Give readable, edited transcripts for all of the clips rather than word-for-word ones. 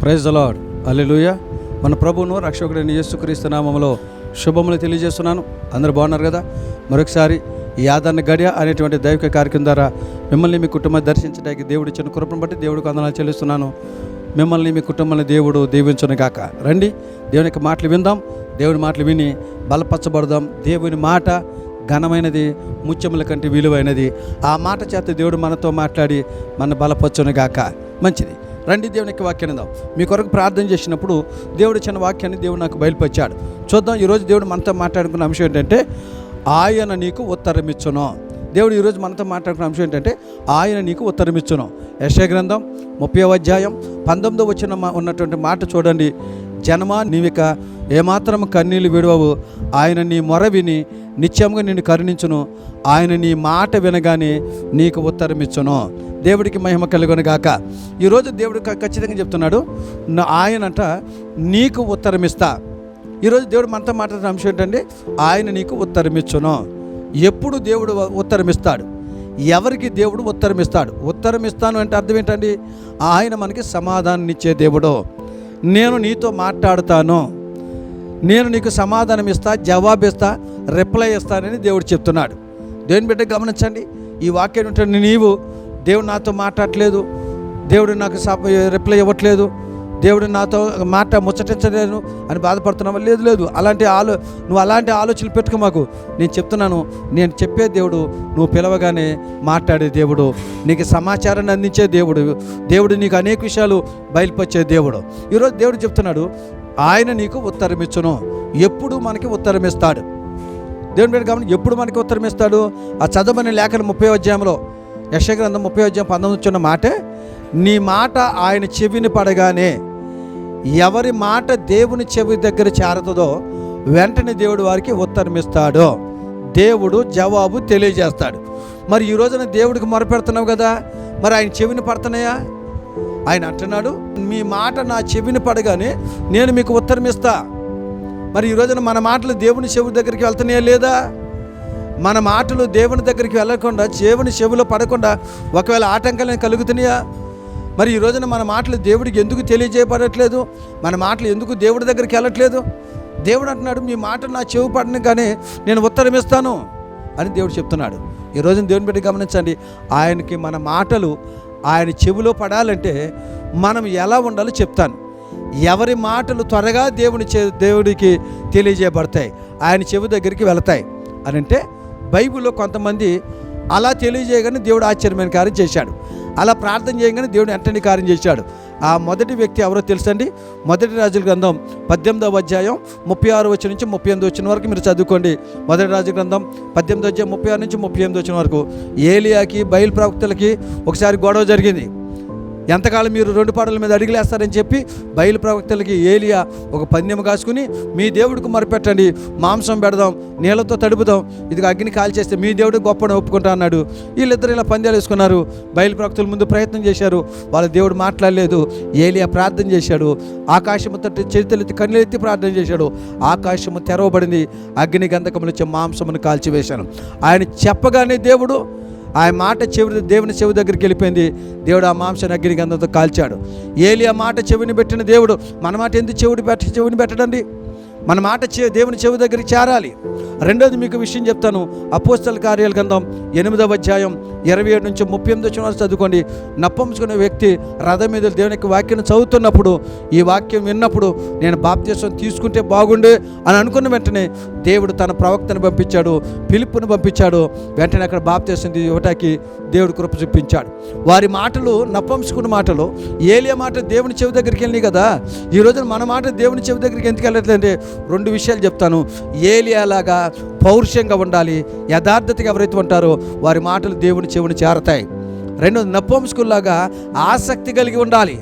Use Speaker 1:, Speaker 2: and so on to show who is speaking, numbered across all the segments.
Speaker 1: Praise the lord. హల్లెలూయా. మన ప్రభువును రక్షకుడైన యేసుక్రీస్తు నామములో శుభములు తెలియజేస్తున్నాను. అందరూ బాగున్నారు కదా? మరొకసారి ఈ ఆదరణ గడియ అనేటువంటి దైవిక కార్యక్రమం ద్వారా మిమ్మల్ని మీ కుటుంబాన్ని దర్శించడానికి దేవుడు ఇచ్చిన కృపను బట్టి దేవుడికి వందనాలు చెల్లిస్తున్నాను. మిమ్మల్ని మీ కుటుంబాన్ని దేవుడు దీవించును గాక. రండి, దేవుని యొక్క మాటలు విందాం. దేవుని మాటలు విని బలపరచబడదాం. దేవుని మాట ఘనమైనది, ముత్యముల కంటే విలువైనది. ఆ మాట చేత దేవుడు మనతో మాట్లాడి మన బలపరచును గాక. మంచిది. రండి, దేవునికి వాక్యాన్ని విందాం. మీ కొరకు ప్రార్థన చేసినప్పుడు దేవుడు ఇచ్చిన వాక్యాన్ని దేవుడు నాకు బయలుపరిచాడు. చూద్దాం. ఈరోజు దేవుడు మనతో మాట్లాడుకున్న అంశం ఏంటంటే ఆయన నీకు ఉత్తరం ఇచ్చును. దేవుడు ఈరోజు మనతో మాట్లాడుకున్న అంశం ఏంటంటే ఆయన నీకు ఉత్తరం ఇచ్చును. యెషయా గ్రంథం 30వ అధ్యాయం 19వ వచనం ఉన్నటువంటి మాట చూడండి. జనమా, నీవిక ఏమాత్రం కన్నీళ్ళు విడవవు, ఆయన నీ మొర విని నిత్యంగా నిన్ను కరుణించును, ఆయన నీ మాట వినగానే నీకు ఉత్తరం ఇచ్చును. దేవుడికి మహిమ కలుగును గాక. ఈరోజు దేవుడు ఖచ్చితంగా చెప్తున్నాడు, ఆయనంట నీకు ఉత్తరం ఇస్తా. ఈరోజు దేవుడు మనతో మాట్లాడిన అంశం ఏంటంటే ఆయన నీకు ఉత్తరం ఇచ్చును. ఎప్పుడు దేవుడు ఉత్తరం ఇస్తాడు? ఎవరికి దేవుడు ఉత్తరం ఇస్తాడు? ఉత్తరం ఇస్తాను అంటే అర్థం ఏంటండి? ఆయన మనకి సమాధానం ఇచ్చే దేవుడు. నేను నీతో మాట్లాడుతాను, నేను నీకు సమాధానం ఇస్తా, జవాబు ఇస్తా, రిప్లై ఇస్తానని దేవుడు చెప్తున్నాడు. దేవుని బిడ్డ గమనించండి. ఈ వాక్యం ఏంటంటే నీవు దేవుడు నాతో మాట్లాడట్లేదు, దేవుడు నాకు రిప్లై ఇవ్వట్లేదు, దేవుడు నాతో మాట ముచ్చటించలేను అని బాధపడుతున్నావా? లేదు. నువ్వు అలాంటి ఆలోచనలు పెట్టుకో. మాకు నేను చెప్తున్నాను, నేను చెప్పే దేవుడు, నువ్వు పిలవగానే మాట్లాడే దేవుడు, నీకు సమాచారాన్ని అందించే దేవుడు నీకు అనేక విషయాలు బయలుపరిచే దేవుడు. ఈరోజు దేవుడు చెప్తున్నాడు ఆయన నీకు ఉత్తరం ఇచ్చును. ఎప్పుడు మనకి ఉత్తరం ఇస్తాడు? దేవుని పేరు గమని, ఎప్పుడు మనకి ఉత్తరం ఇస్తాడు? ఆ చదవని లేఖన 30వ అధ్యాయంలో, యెషయా గ్రంథం 30వ అధ్యాయం 19 వచ్చిన మాటే, నీ మాట ఆయన చెవిని పడగానే, ఎవరి మాట దేవుని చెవి దగ్గర చేరుతుందో వెంటనే దేవుడు వారికి ఉత్తరం ఇస్తాడు. దేవుడు జవాబు తెలియజేస్తాడు. మరి ఈ రోజున దేవుడికి మొరపెడుతున్నావు కదా, మరి ఆయన చెవిని పడుతున్నాయా? ఆయన అంటున్నాడు, మీ మాట నా చెవిని పడగానే నేను మీకు ఉత్తరం ఇస్తా. మరి ఈ రోజున మన మాటలు దేవుని చెవి దగ్గరికి వెళ్తున్నాయా లేదా? మన మాటలు దేవుని దగ్గరికి వెళ్ళకుండా, దేవుని చెవిలో పడకుండా ఒకవేళ ఆటంకాలు కలుగుతున్నాయా? మరి ఈ రోజున మన మాటలు దేవుడికి ఎందుకు తెలియజేయబడట్లేదు? మన మాటలు ఎందుకు దేవుడి దగ్గరికి వెళ్ళట్లేదు? దేవుడు అంటున్నాడు, మీ మాట నా చెవి పడిన కానీ నేను ఉత్తరం ఇస్తాను అని దేవుడు చెప్తున్నాడు. ఈ రోజున దేవుని బిడ్డ గమనించండి. ఆయనకి మన మాటలు ఆయన చెవిలో పడాలంటే మనం ఎలా ఉండాలో చెప్తాను. ఎవరి మాటలు త్వరగా దేవుడికి తెలియజేయబడతాయి, ఆయన చెవి దగ్గరికి వెళతాయి అని అంటే, బైబిల్లో కొంతమంది అలా తెలియజేయగానే దేవుడు ఆశ్చర్యమైన కార్యం చేశాడు. అలా ప్రార్థన చేయగానే దేవుడు వెంటనే కార్యం చేశాడు. ఆ మొదటి వ్యక్తి ఎవరో తెలుసండి? మొదటి రాజుల గ్రంథం 18వ అధ్యాయం 36 వచ్చిన నుంచి 38 వచ్చిన వరకు మీరు చదువుకోండి. మొదటి రాజుల గ్రంథం 18వ అధ్యాయం 36 నుంచి 38 వచ్చిన వరకు ఏలియాకి బయలు ప్రవక్తలకి ఒకసారి గొడవ జరిగింది. ఎంతకాలం మీరు 2 పాడల మీద అడిగిలేస్తారని చెప్పి బయలు ప్రవక్తలకి ఏలియా ఒక పందెం కాసుకుని, మీ దేవుడికి మొరపెట్టండి, మాంసం పెడదాం, నీళ్ళతో తడుపుదాం, ఇదిగో అగ్ని కాల్ చేస్తే మీ దేవుడు గొప్పని ఒప్పుకుంటా అన్నాడు. వీళ్ళిద్దరు ఇలా పందాలు వేసుకున్నారు. బయలు ప్రవక్తల ముందు ప్రయత్నం చేశారు, వాళ్ళ దేవుడు మాట్లాడలేదు. ఏలియా ప్రార్థన చేశాడు, ఆకాశము తట్టి చేతులెత్తి కన్నులెత్తి ప్రార్థన చేశాడు. ఆకాశము తెరవబడింది, అగ్ని గంధకములు వచ్చి మాంసమును కాల్చివేశాను. ఆయన చెప్పగానే దేవుడు ఆయన మాట దేవుని చెవి దగ్గరికి వెళ్ళిపోయింది. దేవుడు ఆ మాంసాన్ని అగ్ని గంధంతో కాల్చాడు. ఏలియా మాట చెవిని పెట్టిన దేవుడు మన మాట ఎందుకు చెవిని పెట్టడండి? మన మాట దేవుని చెవి దగ్గరికి చేరాలి. రెండోది మీకు విషయం చెప్తాను. అపోస్తల కార్యాల గ్రంథం 8వ అధ్యాయం 27 నుంచి 38 వచ్చిన వరకు చదువుకోండి. నప్పంచుకునే వ్యక్తి రథం మీద దేవుని యొక్క వాక్యం చదువుతున్నప్పుడు, ఈ వాక్యం విన్నప్పుడు నేను బాప్తిసం తీసుకుంటే బాగుండే అని అనుకున్న వెంటనే దేవుడు తన ప్రవక్తను పంపించాడు, ఫిలిప్పును పంపించాడు. వెంటనే అక్కడ బాప్తిసం ఇవ్వటానికి దేవుడు కృప చూపించాడు. వారి మాటలు, నప్పంచుకున్న మాటలు, ఏలియా మాట దేవుని చెవి దగ్గరికి వెళ్ళినాయి కదా. ఈ రోజున మన మాట దేవుని చెవి దగ్గరికి ఎందుకు వెళ్ళట్లేదంటే 2 విషయాలు చెప్తాను. ఏలియాలాగా పౌరుషంగా ఉండాలి. యథార్థతగా ఎవరైతే ఉంటారో వారి మాటలు దేవుని చెవిని చేరతాయి. రెండోది, నపుంసకుల్లాగా ఆసక్తి కలిగి ఉండాలి.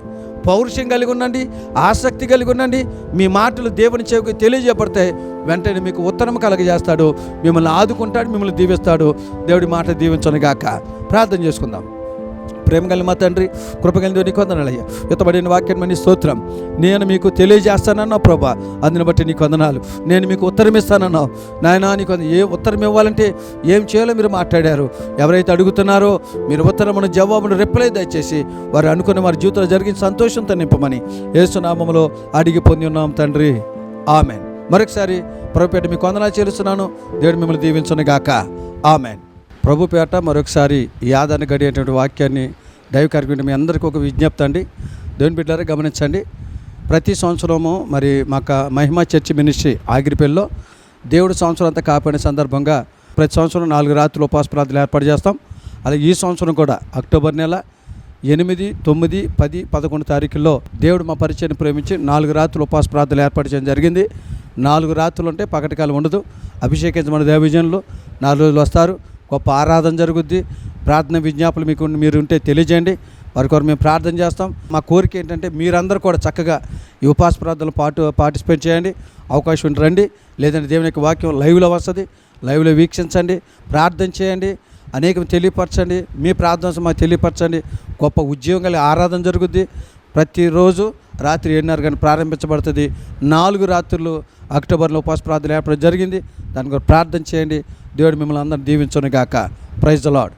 Speaker 1: పౌరుషం కలిగి ఉండండి, ఆసక్తి కలిగి ఉండండి. మీ మాటలు దేవుని చెవికి తెలియజేయబడతాయి. వెంటనే మీకు ఉత్తరం కలగజేస్తాడు, మిమ్మల్ని ఆదుకుంటాడు, మిమ్మల్ని దీవిస్తాడు. దేవుడి మాట దీవించను గాక. ప్రార్థన చేసుకుందాం. ప్రేమ కలిగిన మా తండ్రి, కృప కలిగిన నీకు వందనాలయ్యా. యుతబడిన వాక్యాన్ని నీ స్తోత్రం. నేను మీకు తెలియజేస్తానన్నావు ప్రభా, అందుని బట్టి నీకు వందనాలు. నేను మీకు ఉత్తరం ఇస్తానన్నావు నాయనా. నీకు ఏ ఉత్తరం ఇవ్వాలంటే ఏం చేయాలో మీరు మాట్లాడారు. ఎవరైతే అడుగుతున్నారో మీరు ఉత్తరమును జవాబును రిప్లై దయచేసి వారు అనుకున్న వారి జీవితంలో జరిగిన సంతోషంతో నింపమని యేసు నామములో అడిగి పొంది ఉన్నాం తండ్రి, ఆమెన్. మరొకసారి ప్రభుపేట మీకు వందనాలు చెల్లిస్తున్నాను. దేవుడు మిమ్మల్ని దీవించును గాక, ఆమెన్. ప్రభుపేట మరొకసారి ఈ ఆదరణ గడియేటువంటి వాక్యాన్ని దైవ కార్యక్రమం మీ అందరికీ ఒక విజ్ఞప్తి అండి. దేవుని బిడ్డలారా గమనించండి. ప్రతి సంవత్సరము మరి మాకు మహిమా చర్చి మినిస్ట్రీ ఆగిరిపల్లిలో దేవుడు సంవత్సరం అంతా కాపాడిన సందర్భంగా ప్రతి సంవత్సరం 4 రాత్రులు ఉపవాస ప్రార్థనలు ఏర్పాటు చేస్తాం. అలాగే ఈ సంవత్సరం కూడా అక్టోబర్ నెల 8, 9, 10, 11 తారీఖుల్లో దేవుడు మా పరిచయాన్ని ప్రేమించి 4 రాత్రులు ఉపవాస ప్రార్థనలు ఏర్పాటు చేయడం జరిగింది. 4 రాత్రులు ఉంటే పగటికాలం ఉండదు. అభిషేకించమని దైవజనులు 4 రోజులు వస్తారు. గొప్ప ఆరాధన జరుగుద్ది. ప్రార్థన విజ్ఞాపనలు మీరు ఉంటే తెలియజేయండి. వారి కొరకు మేము ప్రార్థన చేస్తాం. మా కోరిక ఏంటంటే మీరందరూ కూడా చక్కగా ఈ ఉపవాస ప్రార్థనలు పార్టిసిపేట్ చేయండి. అవకాశం ఉంటే రండి. లేదంటే దేవుని యొక్క వాక్యం లైవ్లో వస్తుంది, లైవ్లో వీక్షించండి, ప్రార్థన చేయండి, అనేకం తెలియపరచండి. మీ ప్రార్థన మాకు తెలియపరచండి. గొప్ప ఉద్యోగం కలిగి ఆరాధన జరుగుద్ది. ప్రతిరోజు రాత్రి 7:30 గంటలకు ప్రారంభించబడుతుంది. 4 రాత్రులు అక్టోబర్లో ఉపవాస ప్రార్థన ఏర్పడడం జరిగింది. దాని కొరకు ప్రార్థన చేయండి. దేవుడు మిమ్మల్ని అందరిని దీవించును గాక. Praise the lord.